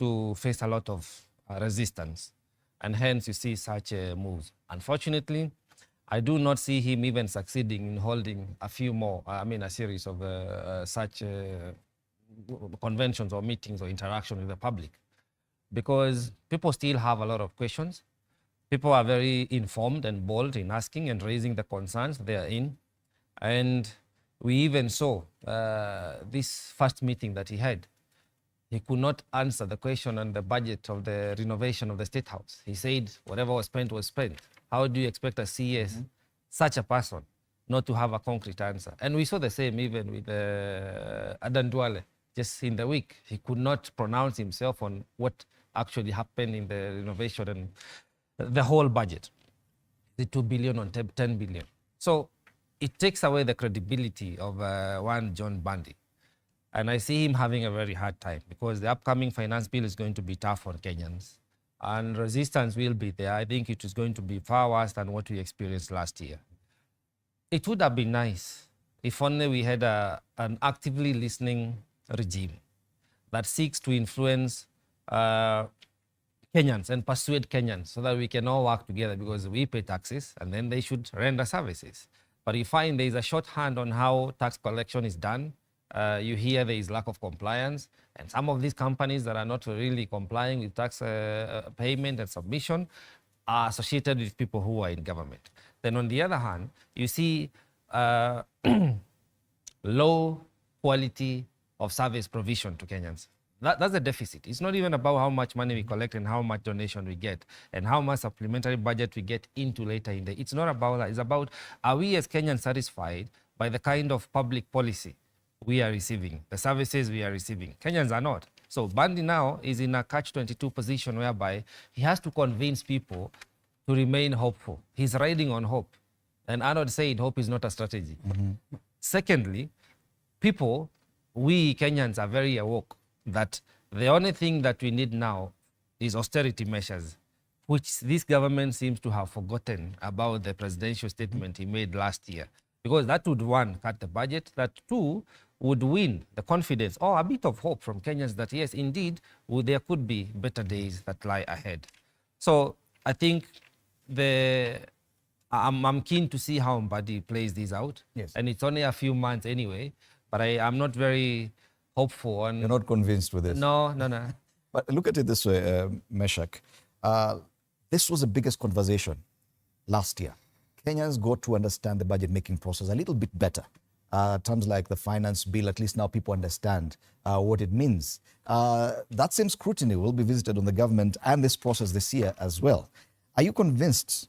to face a lot of resistance. And hence you see such moves. Unfortunately, I do not see him even succeeding in holding a few more, a series of such conventions or meetings or interaction with the public, because people still have a lot of questions. People are very informed and bold in asking and raising the concerns they are in. And we even saw this first meeting that he had. He could not answer the question on the budget of the renovation of the State House. He said whatever was spent was spent. How do you expect a CS, such a person, not to have a concrete answer? And we saw the same even with Adan Duale. Just in the week, he could not pronounce himself on what actually happened in the renovation and the whole budget. The 2 billion on 10 billion. So it takes away the credibility of one John Bundy. And I see him having a very hard time because the upcoming finance bill is going to be tough on Kenyans. And resistance will be there. I think it is going to be far worse than what we experienced last year. It would have been nice if only we had an actively listening regime that seeks to influence Kenyans and persuade Kenyans so that we can all work together, because we pay taxes and then they should render services. But you find there is a shorthand on how tax collection is done. You hear there is lack of compliance, and some of these companies that are not really complying with tax payment and submission are associated with people who are in government. Then on the other hand, you see low quality of service provision to Kenyans. That's a deficit. It's not even about how much money we collect and how much donation we get and how much supplementary budget we get into later in the. It's not about that. It's about, are we as Kenyans satisfied by the kind of public policy we are receiving, the services we are receiving? Kenyans are not. So Bundy now is in a catch-22 position whereby he has to convince people to remain hopeful. He's riding on hope. And Arnold said hope is not a strategy. Secondly, we Kenyans are very awoke that the only thing that we need now is austerity measures, which this government seems to have forgotten about the presidential statement he made last year. Because that would, one, cut the budget, that two, would win the confidence or a bit of hope from Kenyans that yes, indeed, there could be better days that lie ahead. So I think I'm keen to see how Mbadi plays this out. Yes. And it's only a few months anyway, but I'm not very hopeful. You're not convinced with this? No. But look at it this way, Meshach. This was the biggest conversation last year. Kenyans got to understand the budget-making process a little bit better. Terms like the finance bill, at least now people understand what it means. That same scrutiny will be visited on the government and this process this year as well. Are you convinced